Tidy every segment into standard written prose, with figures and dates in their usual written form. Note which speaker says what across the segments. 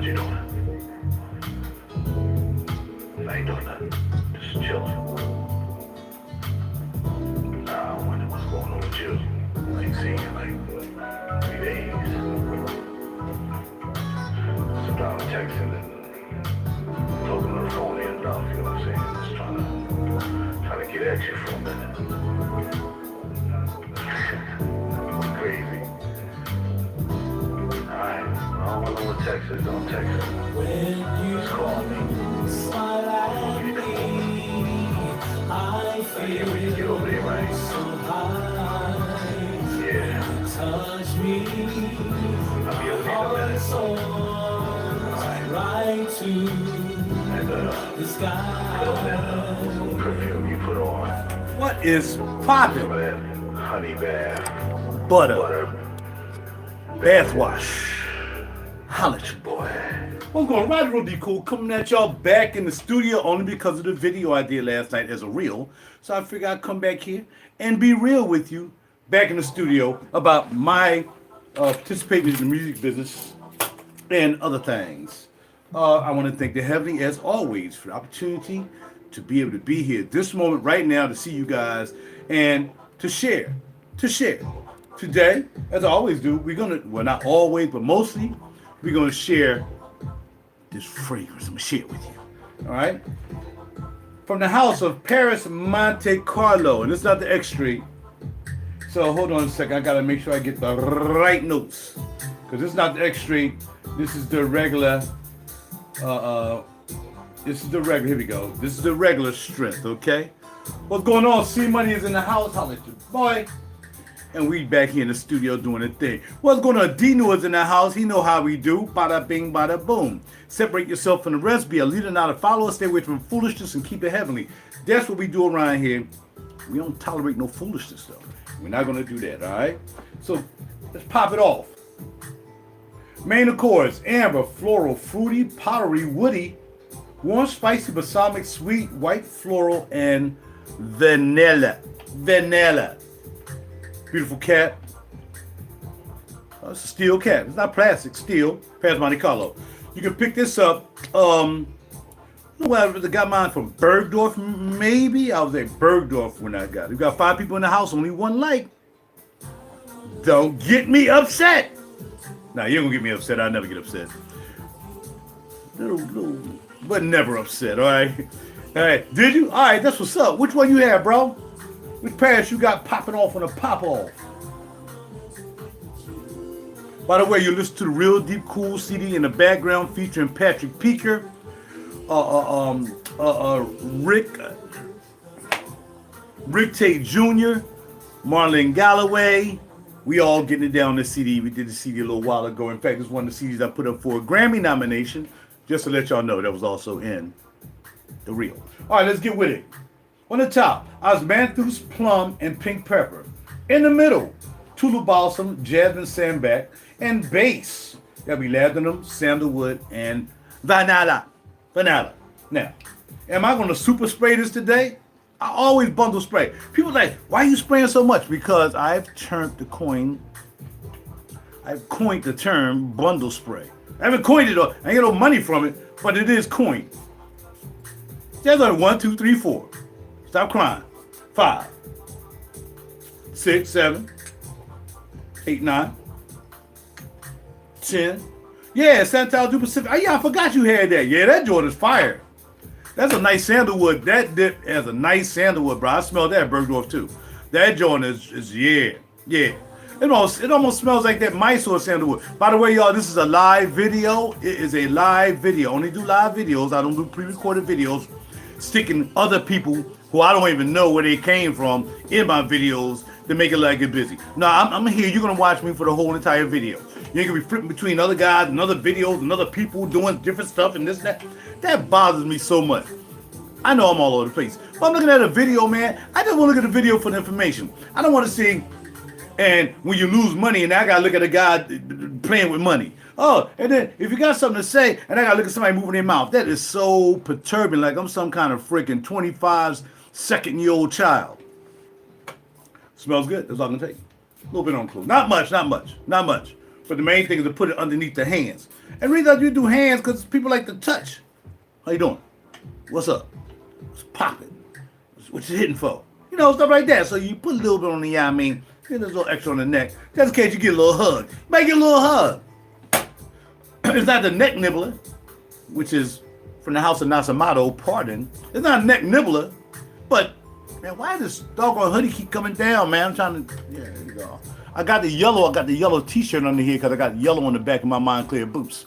Speaker 1: What you doing? I ain't doing nothing. Just chilling. I wonder what's going on with you. I ain't seen you in like 3 days. Sometimes I'm texting and talking on the phone and stuff, you know what I'm saying? Just trying to get at you for a minute. Crazy. Alright, I don't know what text is. Don't text me. Just call me.
Speaker 2: Smile at me, I feel
Speaker 1: when you get over there, right?
Speaker 2: so high.
Speaker 1: Yeah.
Speaker 2: Touch me,
Speaker 1: I'll be over there in a minute.
Speaker 2: soars right to
Speaker 1: And
Speaker 2: the sky.
Speaker 1: that perfume you put on.
Speaker 3: What is
Speaker 1: Some of
Speaker 3: poppin'?
Speaker 1: that honey bath.
Speaker 3: Butter. Bath wash. Holla at you, boy. What's going on? Roger D. Cool coming at y'all back in the studio only because of the video I did last night as a reel. So I figured I'd come back here and be real with you back in the studio about my participating in the music business and other things. I want to thank the Heavenly, as always, for the opportunity to be able to be here at this moment right now to see you guys and to share. Today, as I always do, we're going to, well, not always, but mostly, we're going to share this fragrance. I'm going to share it with you. All right? From the house of Perris, Monte, Carlo. And it's not the X Street. So hold on a second. I got to make sure I get the right notes. Because this is not the X Street. This is the regular. This is the regular. Here we go. This is the regular strength, okay? What's going on? C Money is in the house. Holla at your boy. And we back here in the studio doing a thing. What's going on? Dino is in the house. He know how we do. Bada bing, bada boom. Separate yourself from the rest. Be a leader, not a follower. Stay away from foolishness and keep it heavenly. That's what we do around here. We don't tolerate no foolishness, though. We're not going to do that, all right? So let's pop it off. Main accords: amber, floral, fruity, powdery, woody, warm, spicy, balsamic, sweet, white, floral, and vanilla. Beautiful cat. It's a steel cat. It's not plastic. Steel. Perris, Monte Carlo. You can pick this up. Whatever. I got mine from Bergdorf. Maybe I was at Bergdorf when I got it. We got 5 people in the house. Only one like. Don't get me upset. Nah, you ain't gonna get me upset. I never get upset. Little, but never upset. All right. All right. Did you? All right. That's what's up. Which one you have, bro? Which Perris you got popping off on a pop off? By the way, you listen to the Real Deep Cool CD in the background featuring Patrick Peaker, Rick Tate Jr., Marlon Galloway. We all getting it down this CD. We did the CD a little while ago. In fact, it's one of the CDs I put up for a Grammy nomination. Just to let y'all know, that was also in the reel. All right, let's get with it. On the top, Osmanthus, plum, and pink pepper. In the middle, Tulu balsam, jasmine, sambac, and base. That'll be lavender, sandalwood, and vanilla. Now, am I going to super spray this today? I always bundle spray. People are like, why are you spraying so much? Because I've coined the term bundle spray. I haven't coined it, though. I ain't get no money from it, but it is coined. There's only 1, 2, 3, 4. Stop crying. 5, 6, 7, 8, 9, 10. Yeah, Santal du Pacific. Oh, yeah, I forgot you had that. Yeah, that joint is fire. That's a nice sandalwood. That dip has a nice sandalwood, bro. I smell that at Bergdorf too. That joint is yeah. It almost smells like that Mysore sandalwood. By the way, y'all, this is a live video. It is a live video. I only do live videos. I don't do pre-recorded videos. Sticking other people who I don't even know where they came from in my videos to make it like it's busy. No, I'm here. You're gonna watch me for the whole entire video. You're gonna be flipping between other guys and other videos and other people doing different stuff and this and that. That bothers me so much. I know I'm all over the place. But I'm looking at a video, man. I just want to look at the video for the information. I don't want to see, and when you lose money and I got to look at a guy playing with money. Oh, and then if you got something to say and I got to look at somebody moving their mouth, that is so perturbing, like I'm some kind of freaking 25-second-year-old child. Smells good. That's all I'm going to take. A little bit on clue. Not much. But But the main thing is to put it underneath the hands. And the reason you do hands because people like to touch. How you doing? What's up? What's popping? What you hitting for? You know, stuff like that. So you put a little bit on the eye, get a little extra on the neck, just in case you get a little hug. You might get a little hug. It's not the neck nibbler, which is from the house of Nasamato, pardon. It's not a neck nibbler, but, man, why does this doggone hoodie keep coming down, man? I'm trying to, yeah, there you go. I got the yellow t-shirt under here because I got yellow on the back of my Montclair boots.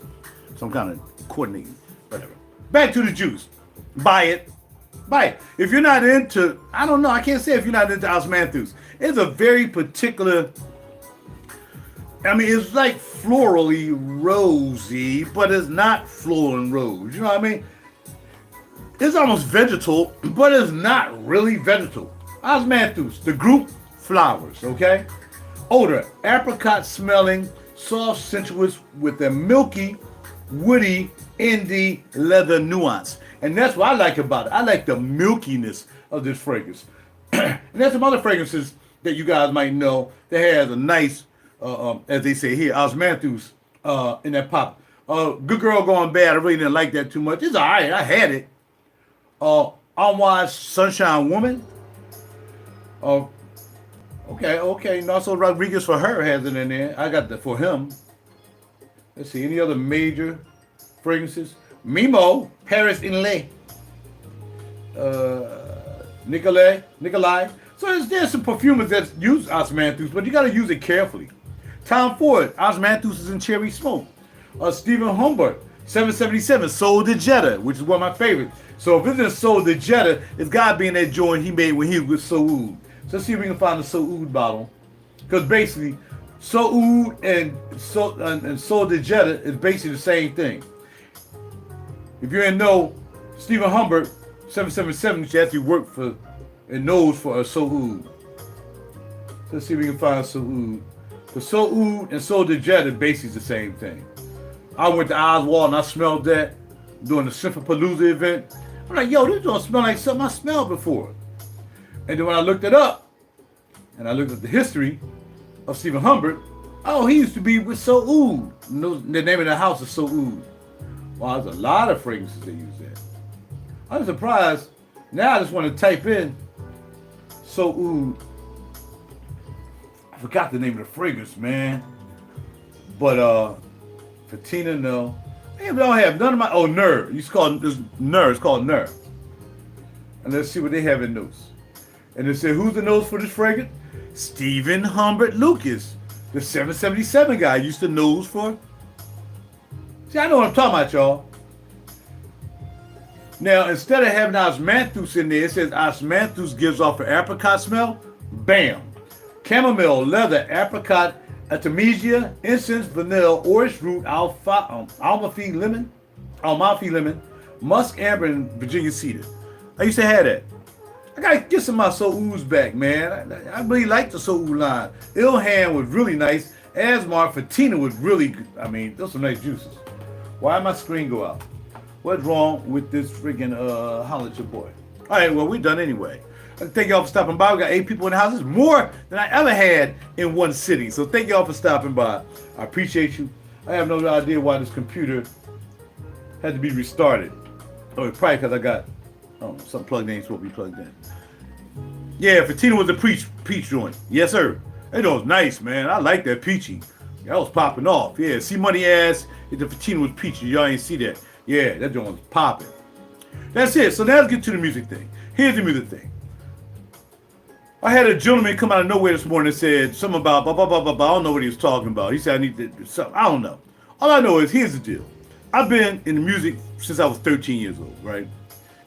Speaker 3: So I'm kind of coordinating, whatever. Back to the juice. Buy it. If you're not into, I don't know, I can't say if you're not into osmanthus. It's a very particular, it's like florally rosy, but it's not floral and rose. You know what I mean? It's almost vegetal, but it's not really vegetal. Osmanthus, the group, flowers, okay? Odor, apricot smelling, soft, sensuous with a milky, woody, indie leather nuance. And that's what I like about it. I like the milkiness of this fragrance. And there's some other fragrances that you guys might know that has a nice, as they say here, osmanthus in that pop. Good Girl Gone Bad, I really didn't like that too much. It's all right, I had it. Armoire Sunshine Woman. Okay. Narso Rodriguez for her has it in there. I got that for him. Let's see, any other major fragrances? Mimo, Perris Inlay. Nikolai. So there's some perfumers that use osmanthus, but you got to use it carefully. Tom Ford, osmanthus is in cherry smoke. Stephen Humbert, 777, Sol de Jetta, which is one of my favorites. So if it's in Sol de Jetta, it's got to be in that joint he made when he was with Soud. So let's see if we can find a Soud bottle. Because basically, Soud and Sol de Jetta is basically the same thing. If you're in know, Stephen Humbert, 777, she actually worked for and knows for a Soud. So let's see if we can find Soud. The Soud and Sol de Jetta is basically the same thing. I went to Oswald and I smelled that during the Symphopalooza event. I'm like, yo, this don't smell like something I smelled before. And then when I looked it up, and I looked at the history of Stephen Humbert, oh, he used to be with Soud. The name of the house is Soud. Wow, there's a lot of fragrances they use that. I'm surprised. Now I just want to type in Soud. I forgot the name of the fragrance, man. But Fatina, no. Man, we don't have none of my. Oh, Ner. It's called Ner. It's called Ner. And let's see what they have in notes. And they said, who's the nose for this fragrance? Stephen Humbert Lucas, the 777 guy, used to nose for. See, I know what I'm talking about, y'all. Now, instead of having osmanthus in there, it says osmanthus gives off an apricot smell. Bam. Chamomile, leather, apricot, artemisia, incense, vanilla, orange root, Amalfi lemon, musk amber, and Virginia cedar. I used to have that. I gotta get some of my Souds back, man. I really like the Soud line. Ilhan was really nice. Asmar Fatina was really good. I mean, those are nice juices. Why did my screen go out? What's wrong with this friggin' holla at your boy? All right, well, we're done anyway. Thank y'all for stopping by. We got 8 people in the house. It's more than I ever had in one sitting. So thank y'all for stopping by. I appreciate you. I have no idea why this computer had to be restarted. Oh, it's probably because I got something plugged in, supposed to be plugged in. Yeah, Fatina was a peach joint. Yes, sir. That was nice, man. I like that peachy. That was popping off. Yeah, see money ass. If the Fatina was peachy, y'all ain't see that. Yeah, that joint was popping. That's it. So now let's get to the music thing. Here's the music thing. I had a gentleman come out of nowhere this morning and said something about blah, blah, blah, blah, blah. I don't know what he was talking about. He said I need to do something. I don't know. All I know is, here's the deal. I've been in the music since I was 13 years old, right?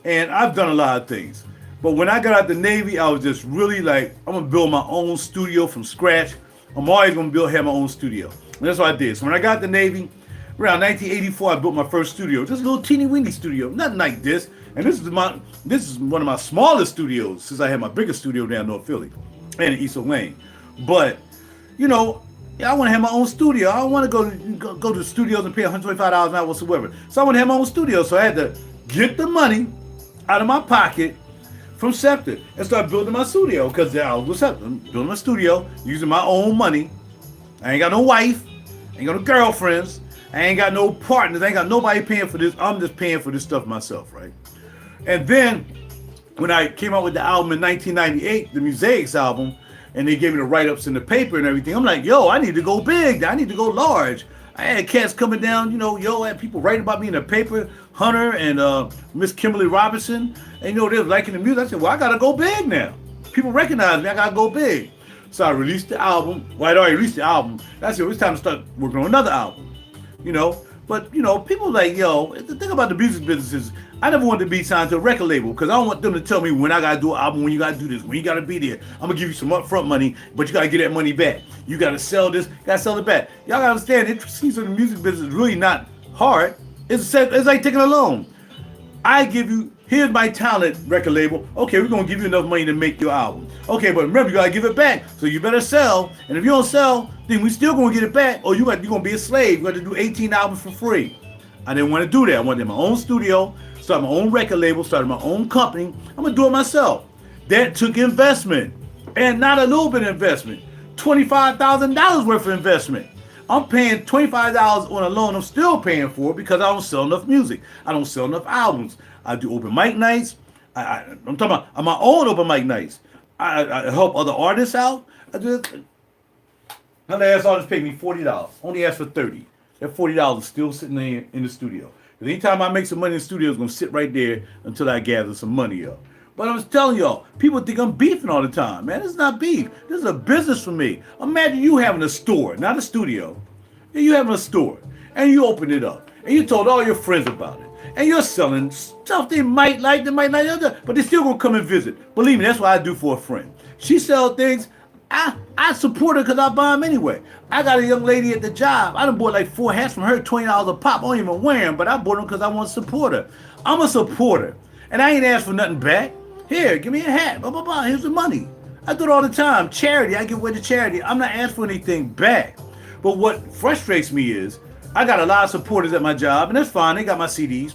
Speaker 3: And I've done a lot of things. But when I got out the Navy, I was just really like, I'm going to build my own studio from scratch. I'm always going to have my own studio. And that's what I did. So when I got the Navy, around 1984, I built my first studio. Just a little teeny weeny studio. Nothing like this. And this is one of my smallest studios since I had my biggest studio down North Philly and in East Lane. But, you know, I want to have my own studio. I don't want to go to the studios and pay $125 an hour whatsoever. So I want to have my own studio. So I had to get the money out of my pocket from Scepter and start building my studio, because I was with Scepter, building my studio using my own money. I ain't got no wife. Ain't got no girlfriends. I ain't got no partners. I ain't got nobody paying for this. I'm just paying for this stuff myself, right? And then when I came out with the album in 1998, the Mosaics album, and they gave me the write-ups in the paper and everything, I'm like, yo, I need to go big. I need to go large. I had cats coming down, I had people writing about me in the paper, Hunter and Miss Kimberly Robinson, and they was liking the music. I said, well, I gotta go big now. People recognize me, I gotta go big. So I released the album. Well, I'd already released the album. I said, it's time to start working on another album. But people like, yo, the thing about the music business is I never wanted to be signed to a record label because I don't want them to tell me when I gotta do an album, when you gotta do this, when you gotta be there. I'm gonna give you some upfront money, but you gotta get that money back. You gotta sell this, gotta sell it back. Y'all gotta understand, intricacies of the music business is really not hard. It's like taking a loan. I give you, here's my talent, record label. Okay, we're gonna give you enough money to make your album. Okay, but remember, you gotta give it back. So you better sell. And if you don't sell, then we still gonna get it back. Or you're gonna be a slave. You're gonna do 18 albums for free. I didn't want to do that. I wanted my own studio, start my own record label, started my own company. I'm gonna do it myself. That took investment, and not a little bit of investment. $25,000 worth of investment. I'm paying $25 on a loan. I'm still paying for it because I don't sell enough music. I don't sell enough albums. I do open mic nights. I'm talking about my own open mic nights. I help other artists out. Another ass artist paid me $40. Only asked for $30. That $40 is still sitting there in the studio. Because anytime I make some money in the studio, it's going to sit right there until I gather some money up. But I was telling y'all, people think I'm beefing all the time. Man, it's not beef. This is a business for me. Imagine you having a store, not a studio. You having a store, and you open it up, and you told all your friends about it. And you're selling stuff they might like, but they still gonna come and visit. Believe me, that's what I do for a friend. She sells things, I support her because I buy them anyway. I got a young lady at the job. I done bought like 4 hats from her, $20 a pop. I don't even wear them, but I bought them because I want to support her. I'm a supporter, and I ain't asked for nothing back. Here, give me a hat, blah, blah, blah, here's the money. I do it all the time. Charity, I give away to charity. I'm not asking for anything back. But what frustrates me is, I got a lot of supporters at my job, and that's fine, they got my CDs.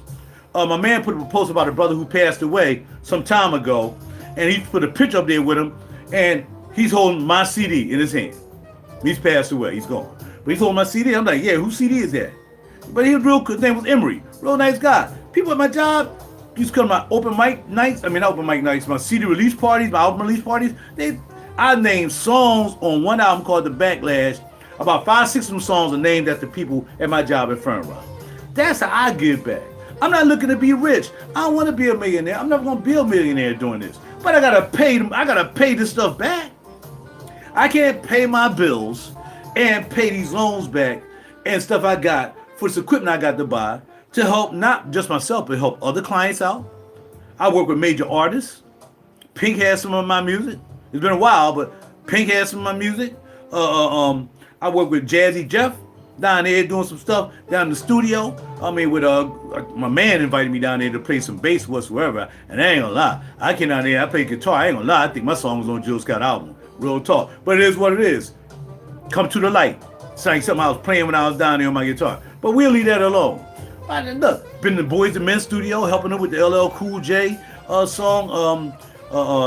Speaker 3: My man put a post about a brother who passed away some time ago, and he put a picture up there with him, and he's holding my CD in his hand. He's passed away, he's gone. But he's holding my CD, I'm like, yeah, whose CD is that? But he was real, his name was Emery, real nice guy. People at my job used to come to my open mic nights, my CD release parties, my album release parties. I named songs on one album called The Backlash. About 5-6 of them songs are named after people at my job at Front Rock. That's how I give back. I'm not looking to be rich. I don't want to be a millionaire. I'm never going to be a millionaire doing this. But I got to pay them. I got to pay this stuff back. I can't pay my bills and pay these loans back and stuff I got for this equipment I got to buy to help not just myself, but help other clients out. I work with major artists. Pink has some of my music. It's been a while, but Pink has some of my music. I work with Jazzy Jeff down there doing some stuff down in the studio. My man invited me down there to play some bass whatsoever. And I ain't gonna lie, I came down there, I play guitar. I ain't gonna lie, I think my song was on Jill Scott album. Real talk. But it is what it is. Come to the light. It's like something I was playing when I was down there on my guitar. But we'll leave that alone. Look, been in the Boys and Men studio, helping them with the LL Cool J song,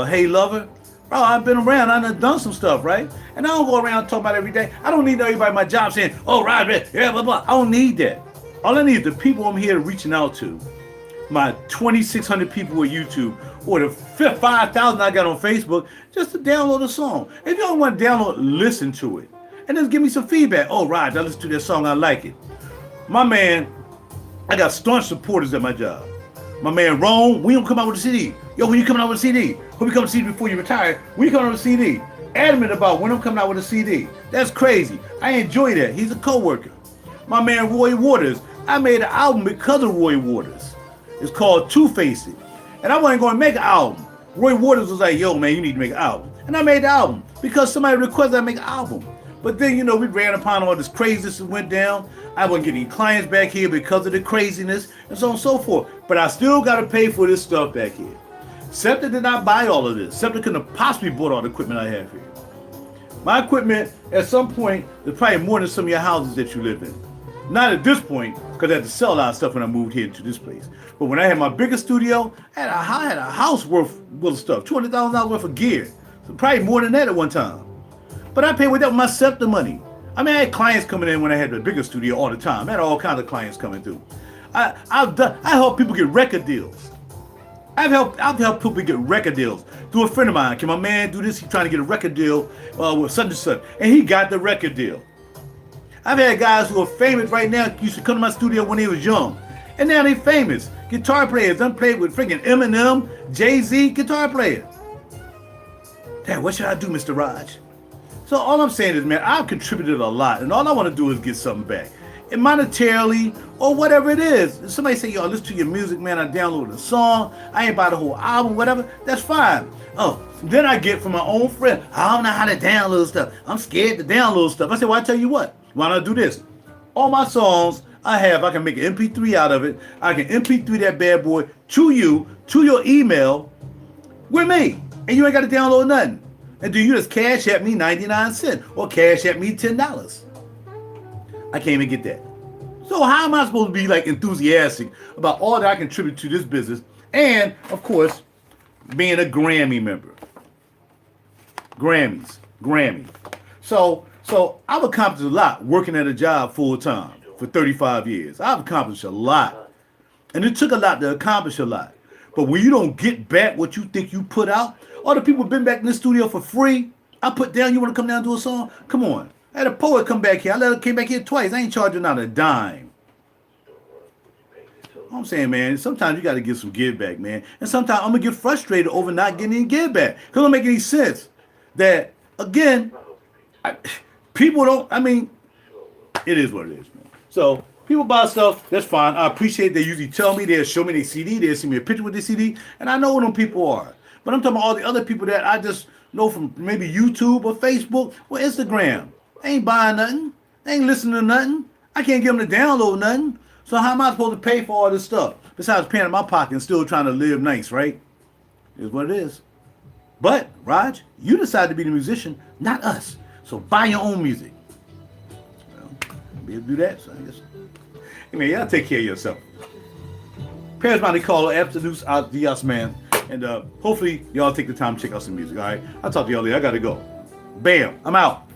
Speaker 3: Hey Lover. Bro, I've been around, I've done some stuff, right? And I don't go around talking about it every day. I don't need everybody at my job saying, oh, right, yeah, blah, blah. I don't need that. All I need is the people I'm here reaching out to. My 2,600 people at YouTube, or the 5,000 I got on Facebook, just to download a song. If you don't want to download, listen to it. And just give me some feedback. Oh, right, I listen to that song, I like it. My man, I got staunch supporters at my job. My man Rome, we don't come out with a CD. Yo, when you coming out with a CD? When we come with a CD before you retire? When you coming out with a CD? Adamant about when I'm coming out with a CD. That's crazy. I enjoy that. He's a co-worker. My man Roy Waters, I made an album because of Roy Waters. It's called Two-Faced. And I wasn't going to make an album. Roy Waters was like, yo, man, you need to make an album. And I made the album because somebody requested I make an album. But then, we ran upon all this craziness that went down. I wasn't getting clients back here because of the craziness and so on and so forth. But I still got to pay for this stuff back here. Scepter did not buy all of this. Scepter couldn't have possibly bought all the equipment I have here. My equipment, at some point, is probably more than some of your houses that you live in. Not at this point, because I had to sell a lot of stuff when I moved here to this place. But when I had my bigger studio, I had a house worth of stuff, $200,000 worth of gear. So probably more than that at one time. But I paid with that with my Scepter money. I mean, I had clients coming in when I had the bigger studio all the time. I had all kinds of clients coming through. I help people get record deals. I've helped people get record deals through a friend of mine. Can my man do this? He's trying to get a record deal with such and such, and he got the record deal. I've had guys who are famous right now used to come to my studio when they was young, and now they famous guitar players. I'm played with freaking Eminem, Jay-Z, guitar players. Damn, what should I do, Mr. Raj? So all I'm saying is, man, I've contributed a lot, and all I want to do is get something back. And monetarily, or whatever it is. If somebody say, yo, listen to your music, man, I downloaded a song, I ain't buy the whole album, whatever, that's fine. Oh, then I get from my own friend, I don't know how to download stuff. I'm scared to download stuff. I said, well, I tell you what, why not do this? All my songs I can make an MP3 out of it. I can MP3 that bad boy to you, to your email, with me. And you ain't got to download nothing. And do you just cash at me 99 cents or cash at me $10? I can't even get that. So how am I supposed to be like enthusiastic about all that I contribute to this business? And of course, being a Grammy member. Grammy. So I've accomplished a lot working at a job full time for 35 years. I've accomplished a lot. And it took a lot to accomplish a lot. But when you don't get back what you think you put out, all the people been back in the studio for free, I put down, you want to come down and do a song? Come on. I had a poet come back here. I let her came back here twice. I ain't charging out a dime. I'm saying, man, sometimes you got to get some give back, man. And sometimes I'm going to get frustrated over not getting any give back. Because it don't make any sense that, again, people don't, I mean, it is what it is, man. So people buy stuff, that's fine. I appreciate they usually tell me, they'll show me their CD, they'll send me a picture with their CD, and I know who them people are. But I'm talking about all the other people that I just know from maybe YouTube or Facebook or Instagram. They ain't buying nothing. They ain't listening to nothing. I can't get them to download nothing. So how am I supposed to pay for all this stuff? Besides paying in my pocket and still trying to live nice, right? Is what it is. But, Raj, you decided to be the musician, not us. So buy your own music. Well, I'll be able to do that, so I guess. Hey, man, y'all take care of yourself. Perris, Monte, Carlo, Absolute, Dios, man. And hopefully y'all take the time to check out some music, all right? I'll talk to y'all later. I got to go. Bam. I'm out.